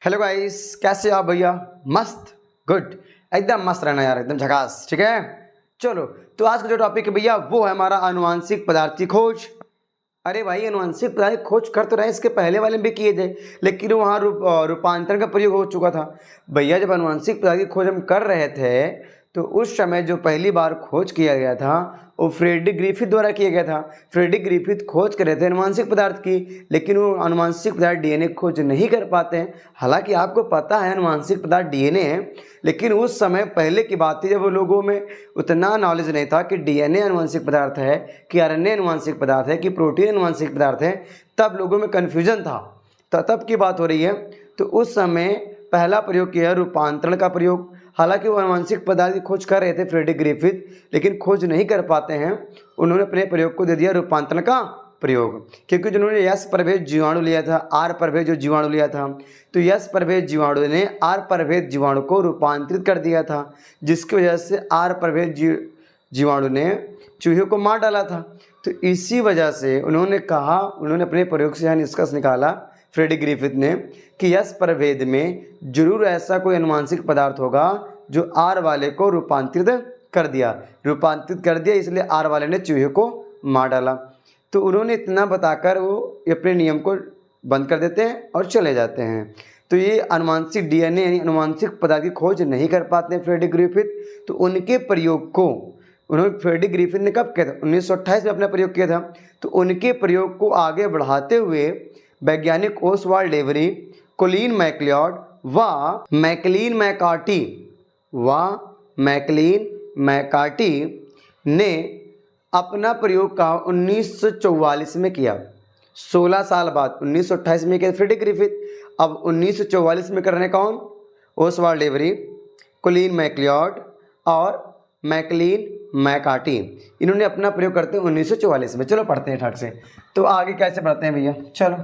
Hello guys, कैसे हो आप भैया? मस्त, गुड, एकदम मस्त रहना यार, एकदम झकास। ठीक है, चलो तो आज का जो टॉपिक है भैया वो है हमारा आनुवांशिक पदार्थ की खोज। अरे भाई, आनुवांशिक पदार्थ की खोज कर तो रहे, इसके पहले वाले में भी किए थे, लेकिन वहाँ रूपांतरण का प्रयोग हो चुका था भैया। जब आनुवांशिक पदार्थ की खोज हम कर रहे थे तो उस समय जो पहली बार खोज किया गया था वो फ्रेडरिक ग्रिफिथ द्वारा किया गया था। फ्रेडरिक ग्रिफिथ खोज कर रहे थे आनुवांशिक पदार्थ की, लेकिन वो आनुवांशिक पदार्थ डीएनए खोज नहीं कर पाते हैं। हालांकि आपको पता है आनुवांशिक पदार्थ डीएनए है, लेकिन उस समय पहले की बात थी जब वो लोगों में उतना नॉलेज नहीं था कि डीएनए आनुवांशिक पदार्थ है, कि आरएनए आनुवांशिक पदार्थ है, कि प्रोटीन आनुवांशिक पदार्थ है। तब लोगों में कन्फ्यूजन था, तो तब की बात हो रही है। तो उस समय पहला प्रयोग किया रूपांतरण का प्रयोग। हालांकि वो आनुवांशिक पदार्थ की खोज कर रहे थे फ्रेडरिक ग्रिफिथ, लेकिन खोज नहीं कर पाते हैं। उन्होंने अपने प्रयोग को दे दिया रूपांतरण का प्रयोग, क्योंकि जिन्होंने यस प्रभेद जीवाणु लिया था, आर प्रभेद जो जीवाणु लिया था, तो यस प्रभेद जीवाणु ने आर प्रभेद जीवाणु को रूपांतरित कर दिया था, जिसकी वजह से आर प्रभेद जीवाणु ने चूहे को मार डाला था। तो इसी वजह से उन्होंने अपने प्रयोग से यह निष्कर्ष निकाला फ्रेडरिक ग्रिफिथ ने कि यस प्रभेद में जरूर ऐसा कोई आनुवांशिक पदार्थ होगा जो आर वाले को रूपांतरित कर दिया, इसलिए आर वाले ने चूहे को मार डाला। तो उन्होंने इतना बताकर वो अपने नियम को बंद कर देते हैं और चले जाते हैं। तो ये आनुवांशिक डीएनए यानी आनुवांशिक पदार्थ की खोज नहीं कर पाते हैं फ्रेडरिक ग्रिफिथ। तो उनके प्रयोग को फ्रेडरिक ग्रिफिथ ने कब किया था? 1928 में अपना प्रयोग किया था। तो उनके प्रयोग को आगे बढ़ाते हुए वैज्ञानिक ओसवाल्ड एवरी, कोलिन मैक्लियॉड व मैकलीन मैकार्टी ने अपना प्रयोग का 1944 में किया। 16 साल बाद 1928 में किया फ्रेडरिक ग्रिफिथ, अब 1944 में कर रहे कौन? ओसवाल्ड एवरी, कोलिन मैक्लियॉड और मैकलीन मैकार्टी। इन्होंने अपना प्रयोग करते हैं 1944 में। चलो पढ़ते हैं ठग से। तो आगे कैसे पढ़ते हैं भैया? चलो,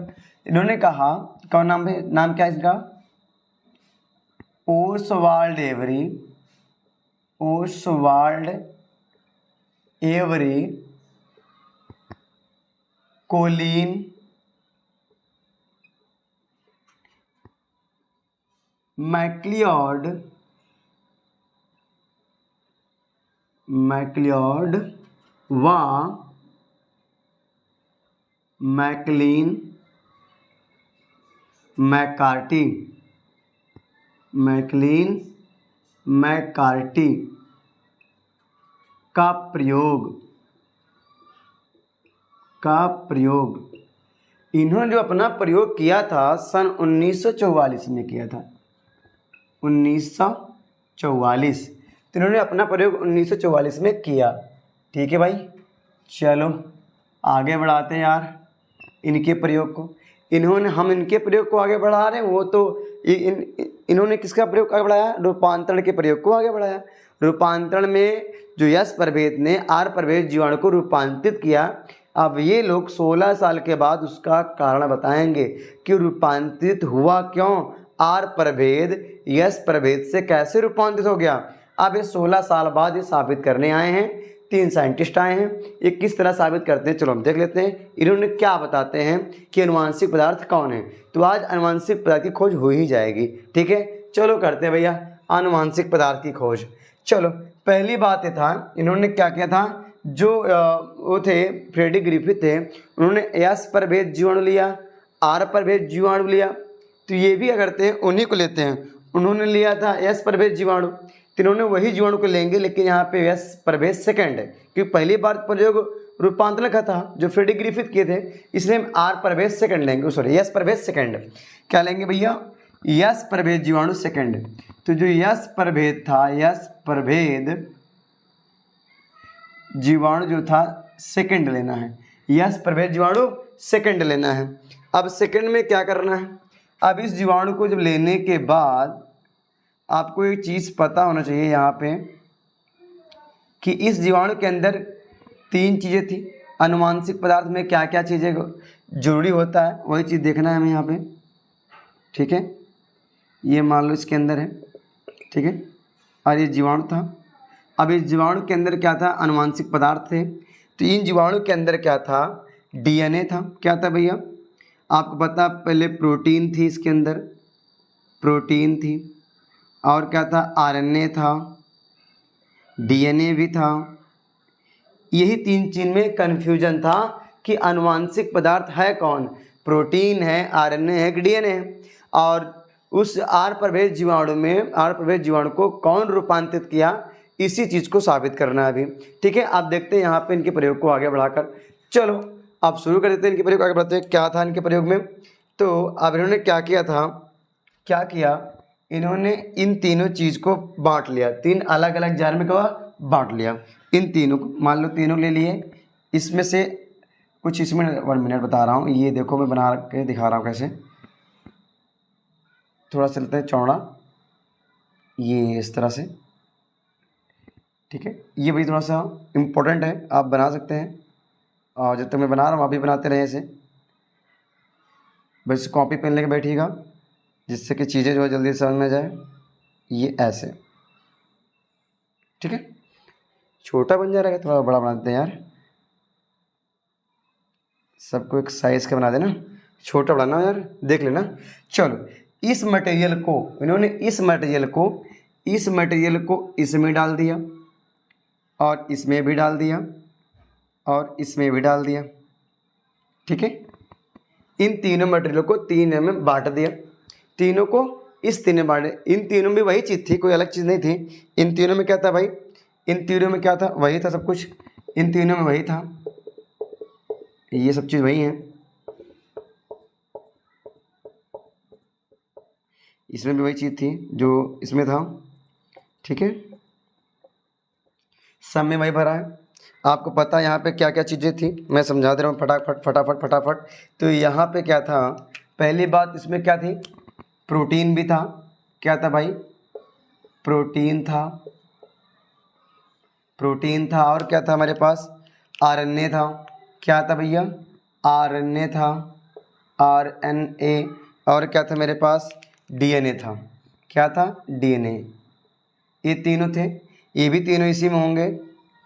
इन्होंने कहा, कौन नाम है, नाम क्या है इसका? ओसवाल्ड एवरी, कोलिन मैक्लियॉड व मैकलीन मैकार्टी का प्रयोग इन्होंने जो अपना प्रयोग किया था सन 1944 में किया था। 1944, तो इन्होंने अपना प्रयोग 1944 में किया। ठीक है भाई, चलो आगे बढ़ाते हैं यार इनके प्रयोग को। हम इनके प्रयोग को आगे बढ़ा रहे हैं, वो तो इन्होंने किसका प्रयोग आगे बढ़ाया? रूपांतरण के प्रयोग को आगे बढ़ाया। रूपांतरण में जो यस प्रभेद ने आर प्रभेद जीवाणु को रूपांतरित किया। अब ये लोग 16 साल के बाद उसका कारण बताएंगे कि रूपांतरित हुआ क्यों, आर प्रभेद यस प्रभेद से कैसे रूपांतरित हो गया। अब ये 16 साल बाद ये साबित करने आए हैं। 3 साइंटिस्ट आए हैं, ये किस तरह साबित करते हैं चलो हम देख लेते हैं। इन्होंने क्या बताते हैं कि आनुवांशिक पदार्थ कौन है। तो आज आनुवांशिक पदार्थ की खोज हो ही जाएगी। ठीक है, चलो करते हैं भैया आनुवांशिक पदार्थ की खोज। चलो, पहली बात ये था, इन्होंने क्या किया था, जो वो थे फ्रेडरिक ग्रिफिथ थे, उन्होंने एस प्रभेद जीवाणु लिया, आर प्रभेद जीवाणु लिया। तो ये भी क्या करते हैं, उन्हीं को लेते हैं। उन्होंने लिया था एस प्रभेद जीवाणु, तो इन्होंने वही जीवाणु को लेंगे, लेकिन यहाँ पे एस प्रभेद सेकंड है, क्योंकि पहली बार प्रयोग रूपांतरण का था जो फ्रेडरिक ग्रिफिथ किए थे, इसलिए हम आर प्रभेद सेकंड लेंगे, सॉरी एस प्रभेद सेकंड। क्या लेंगे भैया? यस प्रभेद जीवाणु सेकंड। तो जो यस प्रभेद था, यस प्रभेद जीवाणु जो था सेकंड लेना है, यस प्रभेद जीवाणु सेकंड लेना है। अब सेकंड में क्या करना है? अब इस जीवाणु को जब लेने के बाद आपको एक चीज़ पता होना चाहिए यहाँ पे कि इस जीवाणु के अंदर 3 चीज़ें थी। आनुवांशिक पदार्थ में क्या क्या चीज़ें जरूरी होता है वही चीज़ देखना है हमें यहाँ पे। ठीक है, ये मान लो इसके अंदर है, ठीक है, और ये जीवाणु था। अब इस जीवाणु के अंदर क्या था? आनुवांशिक पदार्थ थे। तो इन जीवाणु के अंदर क्या था? डीएनए था। क्या था भैया? आपको पता, पहले प्रोटीन थी इसके अंदर, प्रोटीन थी, और क्या था, आरएनए था, डीएनए भी था। यही 3 चीज में कन्फ्यूजन था कि आनुवांशिक पदार्थ है कौन, प्रोटीन है, आरएनए है कि डीएनए है। और उस आर प्रभेद जीवाणु में आर प्रभेद जीवाणु को कौन रूपांतरित किया, इसी चीज़ को साबित करना है अभी। ठीक है, आप देखते हैं यहाँ पे इनके प्रयोग को आगे बढ़ाकर। चलो अब शुरू कर देते हैं इनके प्रयोग, आगे बढ़ते हैं। क्या था इनके प्रयोग में, तो अब इन्होंने क्या किया था, क्या किया, इन्होंने इन तीनों चीज़ को बांट लिया, 3 अलग अलग जार में कहा बांट लिया। इन तीनों को मान लो तीनों ले लिए, इसमें से कुछ, इसमें 1 मिनट बता रहा हूँ, ये देखो मैं बना के दिखा रहा हूँ कैसे। थोड़ा चलता है चौड़ा, ये इस तरह से। ठीक है, ये भी थोड़ा सा इम्पोर्टेंट है, आप बना सकते हैं, और जब तक मैं बना रहा हूँ आप भी बनाते रहे ऐसे। बस कॉपी पेन लेके बैठिएगा, जिससे कि चीज़ें जो है जल्दी समझ में जाए। ये ऐसे, ठीक है, छोटा बन जा रहा है, थोड़ा बड़ा बना देते हैं यार, सबको एक साइज़ का बना देना, छोटा बनाना यार, देख लेना। चलो इस मटेरियल को इन्होंने इस मटेरियल को इसमें डाल दिया, और इसमें भी डाल दिया, और इसमें भी डाल दिया। ठीक है, इन तीनों मटेरियल को 3 में बांट दिया, तीनों को इस 3 में बांटे। इन तीनों में वही चीज़ थी, कोई अलग चीज़ नहीं थी। इन तीनों में क्या था भाई, इन तीनों में क्या था, वही था सब कुछ, इन तीनों में वही था, ये सब चीज़ वही है। इसमें भी वही चीज़ थी जो इसमें था। ठीक है, सब में वही भरा है। आपको पता है यहाँ पे क्या क्या चीज़ें थी, मैं समझा दे रहा हूँ फटाफट फटाफट फटाफट। तो यहाँ पे क्या था, पहली बात इसमें क्या थी, प्रोटीन भी था। क्या था भाई, प्रोटीन था, प्रोटीन था, और क्या था हमारे पास, आरएनए था। क्या था भैया, आरएनए था, आरएनए, और क्या था मेरे पास, डीएनए था। क्या था, डीएनए। ये तीनों थे, ये भी तीनों इसी में होंगे,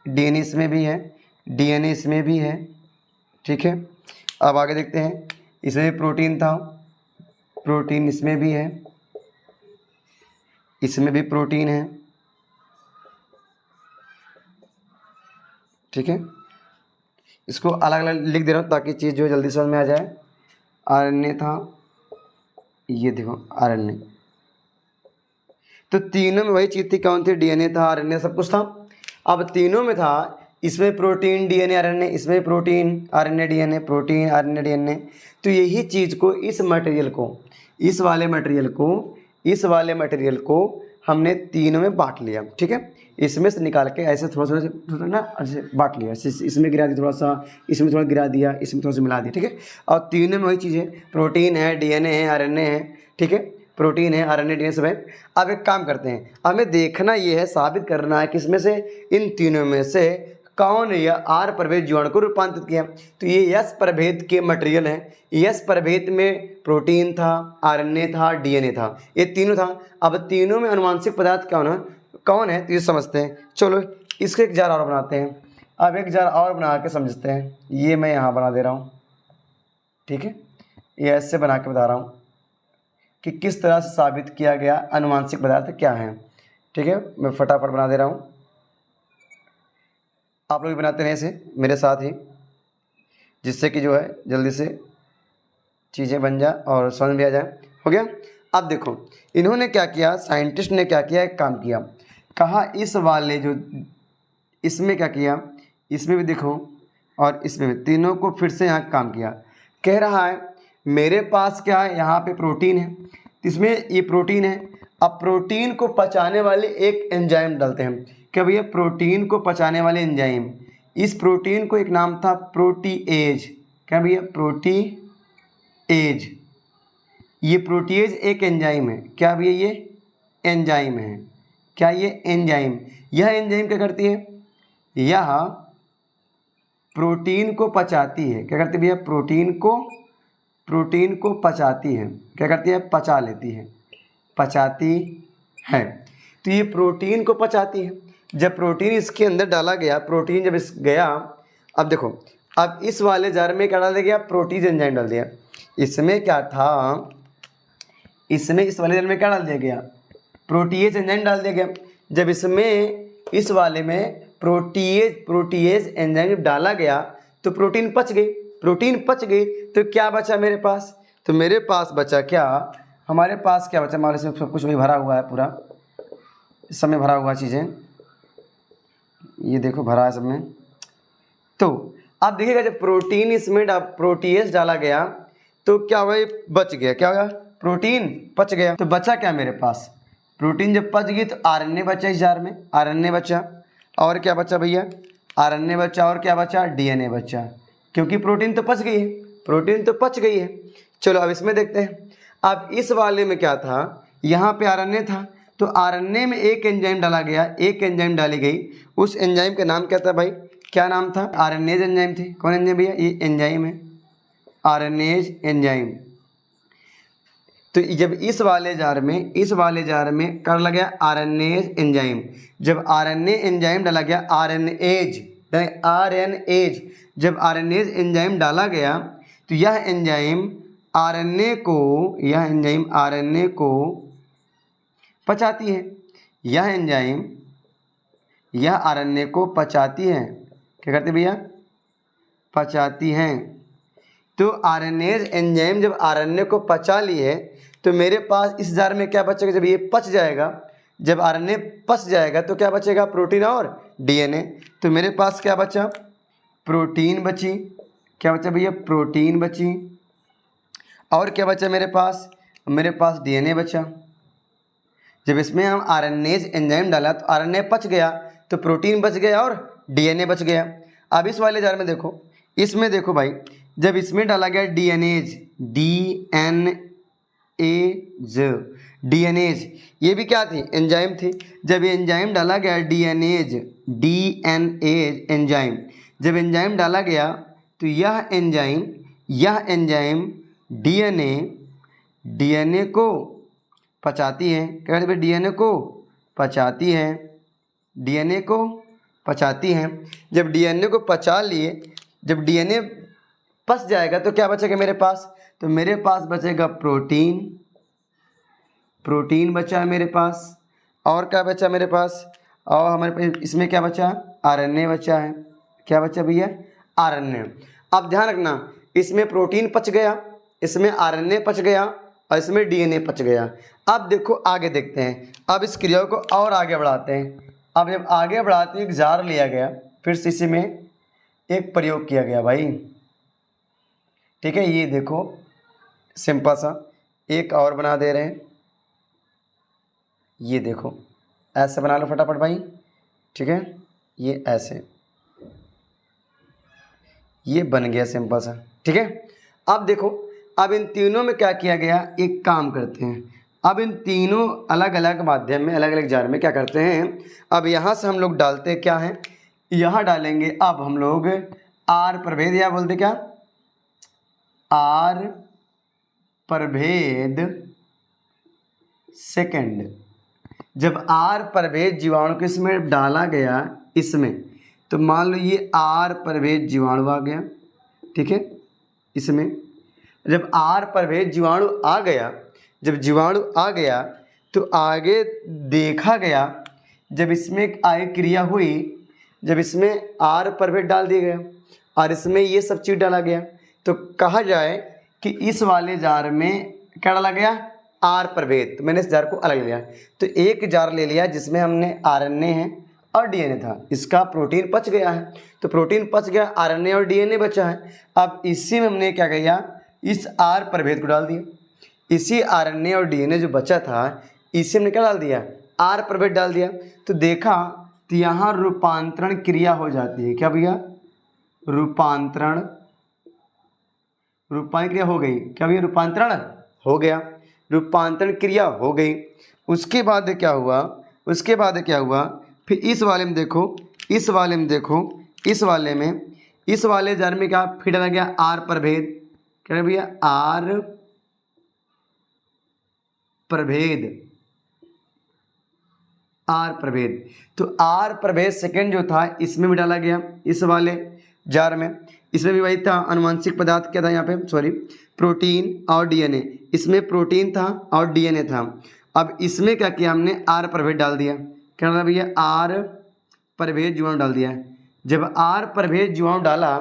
डीएनए इसमें भी है, डीएनए इसमें भी है। ठीक है, अब आगे देखते हैं, इसमें भी प्रोटीन था, प्रोटीन इसमें भी है, इसमें भी प्रोटीन है। ठीक है, इसको अलग अलग लिख दे रहा हूँ ताकि चीज़ जो जल्दी समझ में आ जाए। आरएनए था, ये देखो आरएनए, तो तीनों में वही चीज़ थी, कौन थी, डीएनए था, आरएनए, सब कुछ था। अब तीनों में था, इसमें प्रोटीन डीएनए आरएनए, इसमें protein RNA DNA, protein RNA DNA. तो यही चीज़ को इस वाले मटेरियल को हमने तीनों में बांट लिया। ठीक है, इसमें से निकाल के ऐसे थोड़ा ना ऐसे बांट लिया, इसमें गिरा दिया थोड़ा सा, इसमें थोड़ा गिरा दिया, इसमें थोड़ा सा मिला दिया। ठीक है, और तीनों में वही चीज़ है, प्रोटीन है, डीएनए है, आरएनए है। ठीक है, प्रोटीन है, आरएनए, डीएनए सब है। अब एक काम करते हैं, हमें देखना ये है, साबित करना है किसमें से, इन तीनों में से कौन या आर प्रभेद जीवाणु को रूपांतरित किया। तो ये यस प्रभेद के मटेरियल हैं, यस प्रभेद में प्रोटीन था, आरएनए था, डीएनए था, ये तीनों था। अब तीनों में अनुवांशिक पदार्थ कौन है तो ये समझते हैं। चलो इसके एक जार और बनाते हैं। अब एक जार और बना के समझते हैं, ये मैं यहाँ बना दे रहा हूँ। ठीक है, ये ऐसे बना के बता रहा हूँ कि किस तरह से साबित किया गया अनुवांशिक पदार्थ क्या है। ठीक है, मैं फटाफट बना दे रहा हूँ, आप लोग भी बनाते रहे ऐसे मेरे साथ ही, जिससे कि जो है जल्दी से चीज़ें बन जाए और समझ में आ जाए। हो गया। अब देखो इन्होंने क्या किया, साइंटिस्ट ने क्या किया, एक काम किया, कहा इस वाले जो इसमें क्या किया, इसमें भी देखो और इसमें भी, तीनों को फिर से यहाँ काम किया। कह रहा है मेरे पास क्या है, यहाँ पे प्रोटीन है, इसमें ये प्रोटीन है। अब प्रोटीन को पचाने वाले एक एंजाइम डालते हैं। क्या भैया, प्रोटीन को पचाने वाले एंजाइम, इस प्रोटीन को एक नाम था प्रोटीएज। क्या भैया, प्रोटीएज। ये प्रोटीएज एक एंजाइम है। क्या भैया, ये एंजाइम है। क्या ये एंजाइम, यह एंजाइम क्या करती है, यह प्रोटीन को पचाती है। क्या करती है भैया, प्रोटीन को पचाती है। क्या करती है, पचा लेती है, पचाती है। तो ये प्रोटीन को पचाती है। जब प्रोटीन इसके अंदर डाला गया, प्रोटीन जब इस गया, अब देखो, अब इस वाले जार में क्या डाल दिया, प्रोटीज एंजाइम डाल दिया। इसमें क्या था, इसमें इस वाले जार में क्या डाल दिया गया, प्रोटीएज एंजाइम डाल दिया गया। जब इसमें इस वाले में प्रोटीएज एंजाइम डाला गया तो प्रोटीन पच गई, प्रोटीन पच गई तो क्या बचा मेरे पास, तो मेरे पास बचा क्या, हमारे पास क्या बचा, हमारे इसमें सब कुछ भी भरा हुआ है, पूरा इस समय भरा हुआ चीज़ें, ये देखो भरा है सब में। तो आप देखिएगा जब प्रोटीन इसमें प्रोटीएज डाला गया तो क्या हुआ, बच गया, क्या हुआ, प्रोटीन पच गया। तो बचा क्या मेरे पास, प्रोटीन जब पच गई तो आरएनए बचा इस जार में, आरएनए बचा, और क्या बचा भैया, आरएनए बचा, और क्या बचा, डीएनए बचा, क्योंकि प्रोटीन तो पच गई है, प्रोटीन तो पच गई है। चलो अब इसमें देखते हैं। अब इस वाले में क्या था, यहाँ पे आरएनए था, तो आरएनए में एक एंजाइम डाला गया, एक एंजाइम डाली गई, उस एंजाइम का नाम क्या था भाई, क्या नाम था, आरएनएज एंजाइम थी। कौन एंजाइम भैया, ये एंजाइम है आरएनएज एंजाइम। तो जब इस वाले जार में कर लगा गया आरएनएज एंजाइम, जब आरएनए एंजाइम डाला गया, आरएनएज, जब आरएनएज एंजाइम डाला गया तो यह एंजाइम आरएनए को पचाती है, यह एंजाइम यह आरएनए को पचाती है, क्या करती भैया, पचाती हैं। तो आरएनएज एंजाइम जब आरएनए को पचा ली है तो मेरे पास इस जार में क्या बचेगा, जब ये पच जाएगा, जब आरएनए पच जाएगा तो क्या बचेगा, प्रोटीन और डीएनए। तो मेरे पास क्या बचा, प्रोटीन बची, क्या बचा भैया, प्रोटीन बची, और क्या बचा मेरे पास डीएनए बचा। जब इसमें हम आरएनएज एंजाइम डाला तो आरएनए पच गया तो प्रोटीन बच गया और डीएनए बच गया। अब इस वाले जार में देखो, इसमें देखो भाई, जब इसमें डाला गया डीएनएज, ये भी क्या थी, एंजाइम थी। जब ये एंजाइम डाला गया डीएनएज एंजाइम, जब एंजाइम डाला गया तो यह एंजाइम डीएनए को पचाती है, क्या कहते हैं, डीएनए को पचाती है। जब डीएनए को पचा लिए, जब डीएनए पच जाएगा तो क्या बचेगा मेरे पास, तो मेरे पास बचेगा प्रोटीन बचा है मेरे पास, और क्या बचा मेरे पास, और हमारे पास इसमें क्या बचा, आरएनए बचा है, क्या बचा भैया, आरएनए। अब ध्यान रखना, इसमें प्रोटीन पच गया, इसमें आरएनए पच गया, और इसमें डीएनए पच गया। अब देखो आगे देखते हैं, अब इस क्रिया को और आगे बढ़ाते हैं। अब जब आगे बढ़ाते हैं, एक जार लिया गया, फिर से इसी में एक प्रयोग किया गया भाई, ठीक है। ये देखो सिंपल सा एक और बना दे रहे हैं, ये देखो ऐसे बना लो फटाफट भाई, ठीक है, ये ऐसे, ये बन गया सिंपल सा, ठीक है। अब देखो, अब इन तीनों में क्या किया गया, एक काम करते हैं, अब इन तीनों अलग अलग माध्यम में, अलग अलग जार में क्या करते हैं, अब यहाँ से हम लोग डालते क्या हैं, यहाँ डालेंगे अब हम लोग आर प्रभेद, या बोलते क्या, आर प्रभेद सेकंड। जब आर प्रभेद जीवाणु को इसमें डाला गया, इसमें तो मान लो ये आर प्रभेद जीवाणु आ गया, ठीक है। इसमें जब आर प्रभेद जीवाणु आ गया, जब जीवाणु आ गया तो आगे देखा गया, जब इसमें आगे क्रिया हुई, जब इसमें आर प्रभेद डाल दिया गया और इसमें ये सब चीज़ डाला गया, तो कहा जाए कि इस वाले जार में क्या डाला गया, आर प्रभेद। तो मैंने इस जार को अलग लिया, तो एक जार ले लिया जिसमें हमने आरएनए है और डीएनए था, इसका प्रोटीन पच गया है, तो प्रोटीन पच गया, आरएनए और डीएनए बचा है। अब इसी में हमने क्या किया, इस आर प्रभेद को डाल दिया, इसी आरएनए और डीएनए जो बचा था इसी हमने क्या डाल दिया, आर प्रभेद डाल दिया। तो देखा तो यहाँ रूपांतरण क्रिया हो जाती है, क्या भैया, रूपांतरण क्रिया हो गई, क्या भैया, रूपांतरण हो गया, रूपांतरण क्रिया हो गई। उसके बाद क्या हुआ, फिर इस वाले में देखो, इस वाले जार में क्या फिर डाला गया, आर प्रभेद, क्या भैया, आर प्रभेद। तो आर प्रभेद सेकंड जो था इसमें भी डाला गया, इस वाले जार में। इसमें भी वही था, अनुवांशिक पदार्थ क्या था यहाँ पे, सॉरी, प्रोटीन और डीएनए। इसमें प्रोटीन था और डीएनए था। अब इसमें क्या किया हमने, आर प्रभेद डाल दिया। क्या डाला भैया, आर प्रभेद जीवाणु डाल दिया। जब आर प्रभेद जीवाणु डाला,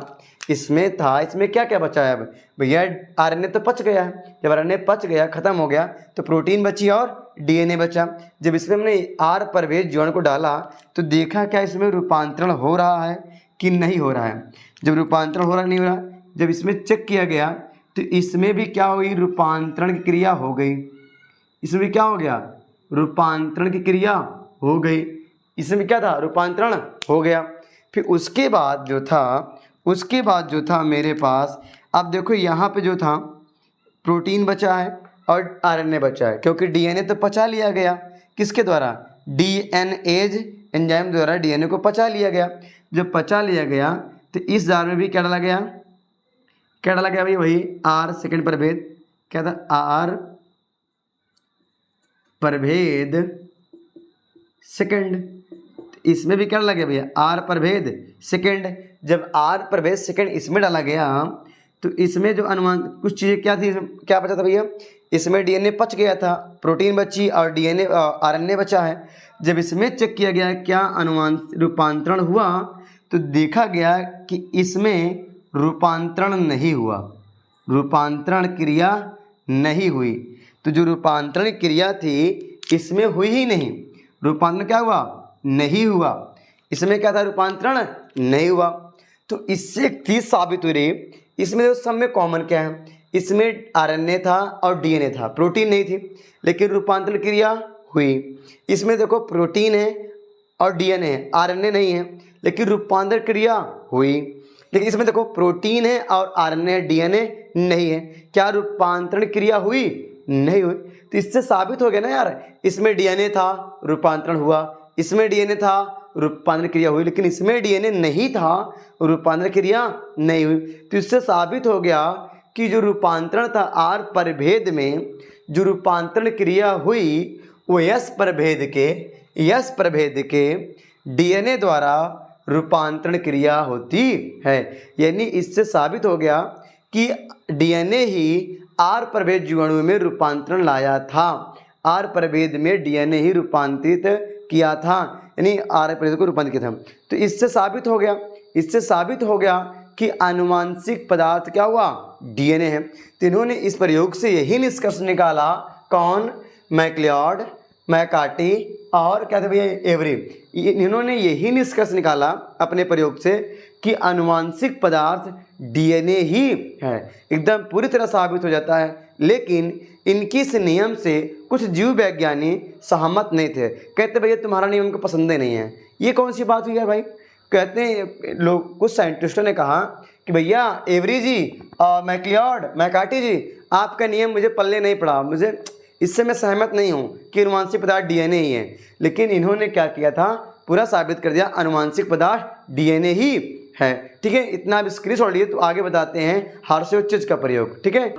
इसमें था, इसमें क्या क्या बचा है अब भैया, आरएनए तो पच गया है। जब आरएनए पच गया, खत्म हो गया, तो प्रोटीन बची और डीएनए बचा। जब इसमें हमने आर प्रभेद जीवाणु को डाला तो देखा क्या इसमें रूपांतरण हो रहा है कि नहीं हो रहा है। जब रूपांतरण हो रहा नहीं हो रहा, जब इसमें चेक किया गया तो इसमें भी क्या हुई, रूपांतरण की क्रिया हो गई। इसमें भी क्या हो गया, रूपांतरण की क्रिया हो गई। इसमें क्या था, रूपांतरण हो गया। फिर उसके बाद जो था मेरे पास, अब देखो यहाँ पे जो था प्रोटीन बचा है और आरएनए बचा है, क्योंकि डीएनए तो पचा लिया गया। किसके द्वारा, डीएनएज एंजाइम द्वारा डीएनए को पचा लिया गया। जब पचा लिया गया तो इस जार में भी क्या डाला गया, भाई वही आर सेकंड प्रभेद, क्या था, आर प्रभेद सेकंड। इसमें भी क्या डाला गया भैया, आर प्रभेद सेकंड। जब आर प्रभेद सेकंड इसमें डाला गया तो इसमें जो अनुमान कुछ चीज़ें क्या थी, क्या बचा था भैया, इसमें डीएनए पच गया था, प्रोटीन बची और डीएनए आरएनए बचा है। जब इसमें चेक किया गया क्या अनुमान रूपांतरण हुआ, तो देखा गया कि इसमें रूपांतरण नहीं हुआ, रूपांतरण क्रिया नहीं हुई। तो जो रूपांतरण क्रिया थी इसमें हुई ही नहीं, रूपांतरण क्या हुआ, नहीं हुआ। इसमें क्या था, रूपांतरण नहीं हुआ। तो इससे एक चीज साबित हो रही, इसमें जो सब में कॉमन क्या है, इसमें आरएनए था और डीएनए था, प्रोटीन नहीं थी, लेकिन रूपांतरण क्रिया हुई। इसमें देखो प्रोटीन है और डीएनए है, आरएनए नहीं है, लेकिन रूपांतरण क्रिया हुई। लेकिन इसमें देखो प्रोटीन है और आरएनए डीएनए नहीं है, क्या रूपांतरण क्रिया हुई, नहीं हुई। तो इससे साबित हो गया ना यार, इसमें डीएनए था, रूपांतरण हुआ, इसमें डीएनए था, रूपांतरण क्रिया हुई, लेकिन इसमें डीएनए नहीं था, रूपांतरण क्रिया नहीं हुई। तो इससे साबित हो गया कि जो रूपांतरण था आर प्रभेद में, जो रूपांतरण क्रिया हुई वो यस प्रभेद के डीएनए द्वारा रूपांतरण क्रिया होती है। यानी इससे साबित हो गया कि डीएनए ही आर प्रभेद जीवाणु में रूपांतरण लाया था, आर प्रभेद में डीएनए ही रूपांतरित किया था, यानी आर प्रभेद को रूपांतरित किया था। तो इससे साबित हो गया कि आनुवांशिक पदार्थ क्या हुआ, डीएनए है। तो इन्होंने इस प्रयोग से यही निष्कर्ष निकाला, कौन, मैक्लिऑड, मैकार्टी और क्या थे भैया, एवरी। इन्होंने यही निष्कर्ष निकाला अपने प्रयोग से कि आनुवांशिक पदार्थ डीएनए ही है, एकदम पूरी तरह साबित हो जाता है। लेकिन इनकी इस नियम से कुछ जीव वैज्ञानी सहमत नहीं थे, कहते भैया तुम्हारा नियम हमको पसंद ही नहीं है। ये कौन सी बात हुई है भाई, कहते हैं लोग, कुछ साइंटिस्टों ने कहा कि भैया एवरी जी और मैक्लिऑड, मैकार्टी जी, आपका नियम मुझे पल्ले नहीं पड़ा, मुझे इससे मैं सहमत नहीं हूँ कि आनुवांशिक पदार्थ डीएनए ही है। लेकिन इन्होंने क्या किया था, पूरा साबित कर दिया आनुवांशिक पदार्थ डीएनए ही है। ठीक है, इतना अब स्क्रीनशॉट लिए, तो आगे बताते हैं हार्शोचेज का प्रयोग। ठीक है।